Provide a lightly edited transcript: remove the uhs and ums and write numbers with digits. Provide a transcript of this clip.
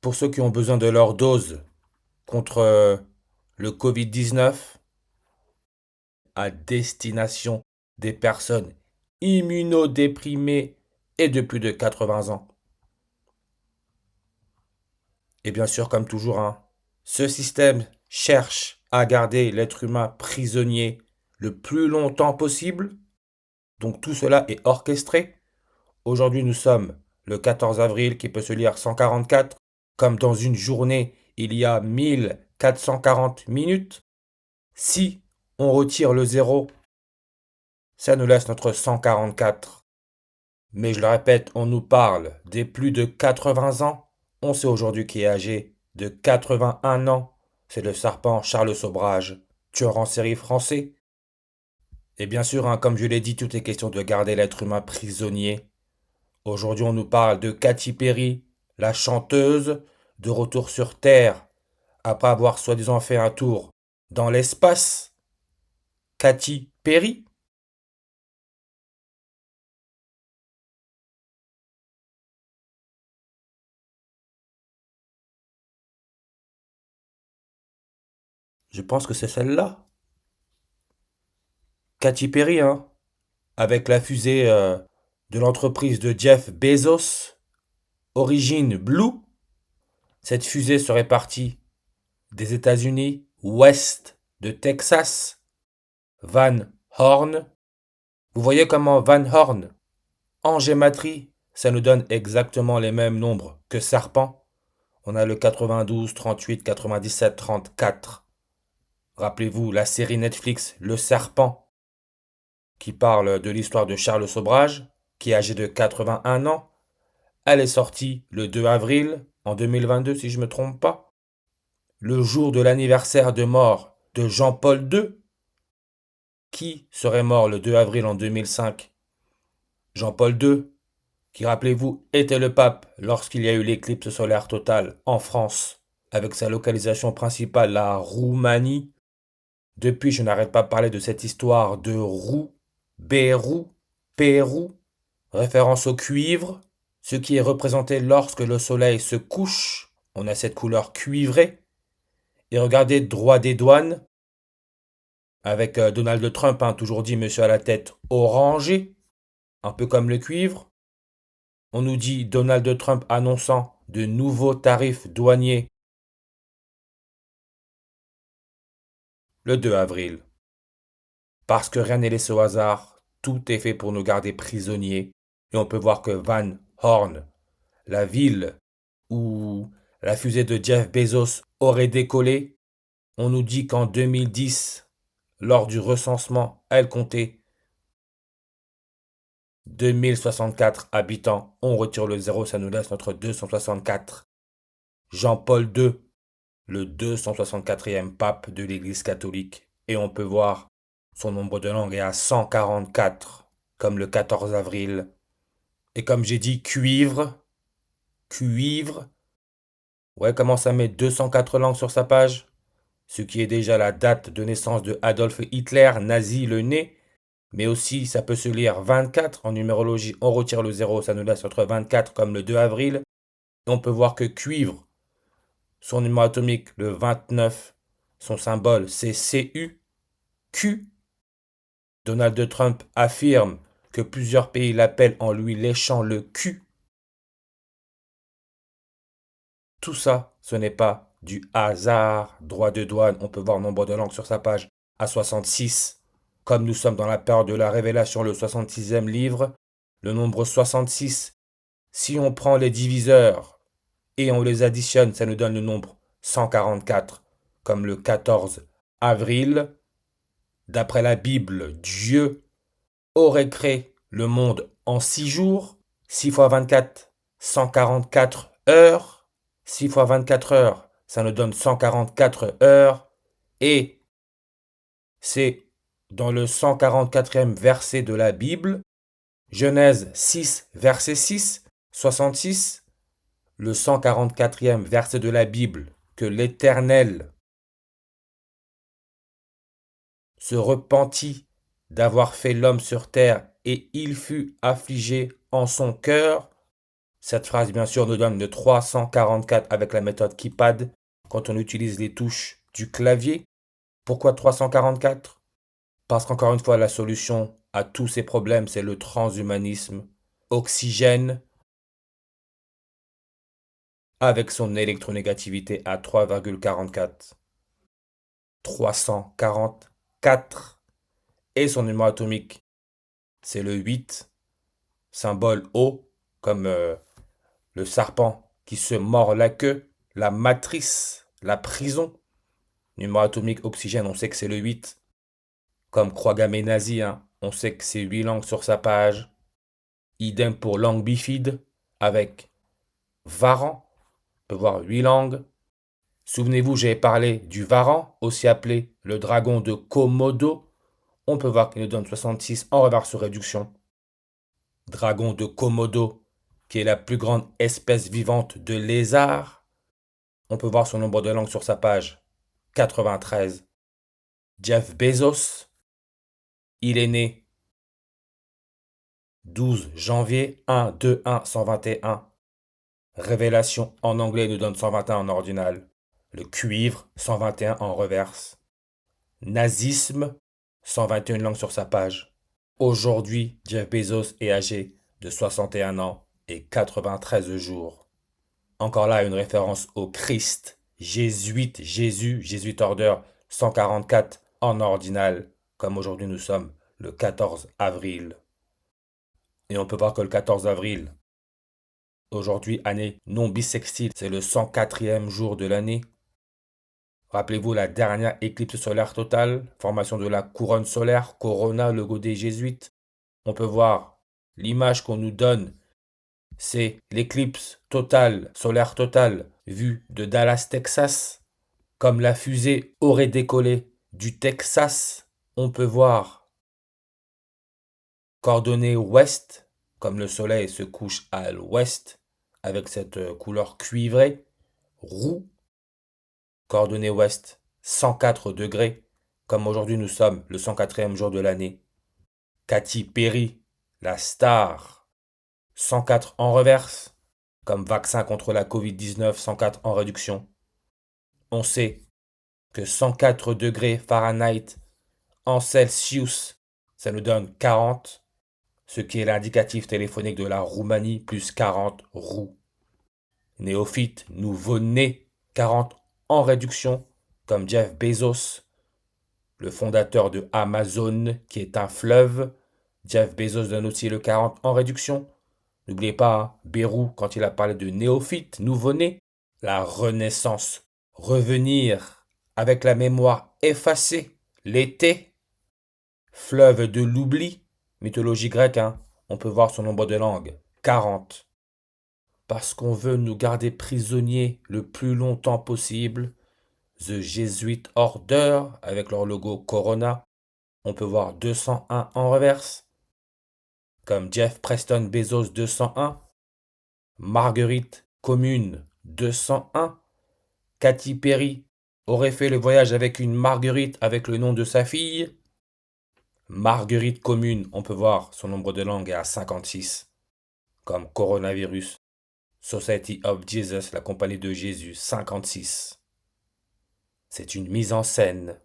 Pour ceux qui ont besoin de leur dose contre le Covid-19 à destination des personnes immunodéprimées et de plus de 80 ans. Et bien sûr, comme toujours, hein, ce système cherche à garder l'être humain prisonnier le plus longtemps possible. Donc tout cela est orchestré. Aujourd'hui, nous sommes le 14 avril qui peut se lire 144. Comme dans une journée, il y a 1440 minutes. Si on retire le zéro, ça nous laisse notre 144. Mais je le répète, on nous parle des plus de 80 ans. On sait aujourd'hui qui est âgé de 81 ans. C'est le serpent Charles Sobrage, tueur en série français. Et bien sûr, hein, comme je l'ai dit, tout est question de garder l'être humain prisonnier. Aujourd'hui, on nous parle de Katy Perry, la chanteuse, de retour sur Terre, après avoir soi-disant fait un tour dans l'espace. Katy Perry. Je pense que c'est celle-là. Katy Perry, hein, avec la fusée de l'entreprise de Jeff Bezos, Origin Blue. Cette fusée serait partie des États-Unis, ouest de Texas, Van Horn. Vous voyez comment Van Horn, en gématrie, ça nous donne exactement les mêmes nombres que serpent. On a le 92, 38, 97, 34. Rappelez-vous la série Netflix Le Serpent, qui parle de l'histoire de Charles Sobrage, qui est âgé de 81 ans. Elle est sortie le 2 avril en 2022, si je ne me trompe pas, le jour de l'anniversaire de mort de Jean-Paul II, qui serait mort le 2 avril en 2005. Jean-Paul II, qui, rappelez-vous, était le pape lorsqu'il y a eu l'éclipse solaire totale en France, avec sa localisation principale, la Roumanie. Depuis, je n'arrête pas de parler de cette histoire de roue, Bérou, Pérou, référence au cuivre, ce qui est représenté lorsque le soleil se couche. On a cette couleur cuivrée. Et regardez droit des douanes, avec Donald Trump, hein, toujours dit monsieur à la tête orangé, un peu comme le cuivre. On nous dit Donald Trump annonçant de nouveaux tarifs douaniers le 2 avril. Parce que rien n'est laissé au hasard, tout est fait pour nous garder prisonniers. Et on peut voir que Van Horn, la ville où la fusée de Jeff Bezos aurait décollé, on nous dit qu'en 2010, lors du recensement, elle comptait 2064 habitants. On retire le zéro, ça nous laisse notre 264. Jean-Paul II, le 264e pape de l'Église catholique. Et on peut voir son nombre de langues est à 144, comme le 14 avril. Et comme j'ai dit, cuivre, cuivre. Ouais, comment ça met 204 langues sur sa page? Ce qui est déjà la date de naissance de Adolf Hitler, nazi le né. Mais aussi, ça peut se lire 24 en numérologie. On retire le zéro, ça nous laisse entre 24 comme le 2 avril. Et on peut voir que cuivre, son numéro atomique, le 29, son symbole, c'est Cu. Q. Donald Trump affirme que plusieurs pays l'appellent en lui léchant le cul. Tout ça, ce n'est pas du hasard. Droit de douane, on peut voir nombre de langues sur sa page à 66. Comme nous sommes dans la période de la révélation, le 66e livre, le nombre 66, si on prend les diviseurs et on les additionne, ça nous donne le nombre 144, comme le 14 avril. D'après la Bible, Dieu aurait créé le monde en 6 jours. 6 fois 24, 144 heures. 6 fois 24 heures, ça nous donne 144 heures. Et c'est dans le 144e verset de la Bible, Genèse 6, verset 6, 66, le 144e verset de la Bible, que l'Éternel se repentit d'avoir fait l'homme sur terre et il fut affligé en son cœur. Cette phrase, bien sûr, nous donne le 344 avec la méthode Keypad quand on utilise les touches du clavier. Pourquoi 344? Parce qu'encore une fois, la solution à tous ces problèmes, c'est le transhumanisme. Oxygène, avec son électronégativité à 3,44. 344. Et son numéro atomique, c'est le 8. Symbole O, comme le serpent qui se mord la queue. La matrice, la prison. Numéro atomique oxygène, on sait que c'est le 8. Comme croix gammée nazie, hein, on sait que c'est 8 langues sur sa page. Idem pour langue bifide, avec Varan, on peut voir 8 langues. Souvenez-vous, j'ai parlé du Varan, aussi appelé le dragon de Komodo. On peut voir qu'il nous donne 66 en reverse réduction. Dragon de Komodo, qui est la plus grande espèce vivante de lézard. On peut voir son nombre de langues sur sa page, 93. Jeff Bezos, il est né 12 janvier 121. Révélation en anglais nous donne 121 en ordinal. Le cuivre, 121 en reverse. Nazisme, 121 langues sur sa page. Aujourd'hui, Jeff Bezos est âgé de 61 ans et 93 jours. Encore là, une référence au Christ, jésuite, Jésus, Jésuite Order, 144 en ordinal, comme aujourd'hui nous sommes le 14 avril. Et on peut voir que le 14 avril, aujourd'hui, année non bissextile, c'est le 104e jour de l'année. Rappelez-vous la dernière éclipse solaire totale, formation de la couronne solaire, Corona, logo des jésuites. On peut voir l'image qu'on nous donne, c'est l'éclipse totale, solaire totale, vue de Dallas, Texas. Comme la fusée aurait décollé du Texas, on peut voir coordonnée ouest, comme le soleil se couche à l'ouest, avec cette couleur cuivrée, roux, coordonnée ouest, 104 degrés, comme aujourd'hui nous sommes le 104e jour de l'année. Katy Perry, la star, 104 en reverse, comme vaccin contre la Covid-19, 104 en réduction. On sait que 104 degrés Fahrenheit en Celsius, ça nous donne 40, ce qui est l'indicatif téléphonique de la Roumanie, plus 40 roux. Néophyte, nouveau-né, 40 en réduction, comme Jeff Bezos, le fondateur de Amazon, qui est un fleuve. Jeff Bezos donne aussi le 40 en réduction. N'oubliez pas, hein, Bérou, quand il a parlé de néophyte, nouveau-né, la renaissance, revenir avec la mémoire effacée, l'été, fleuve de l'oubli, mythologie grecque, hein, on peut voir son nombre de langues, 40. Parce qu'on veut nous garder prisonniers le plus longtemps possible, The Jesuit Order, avec leur logo Corona, on peut voir 201 en reverse, comme Jeff Preston Bezos 201, Marguerite Commune 201, Katy Perry aurait fait le voyage avec une marguerite avec le nom de sa fille. Marguerite Commune, on peut voir son nombre de langues est à 56, comme coronavirus. Society of Jesus, la compagnie de Jésus, 56. C'est une mise en scène.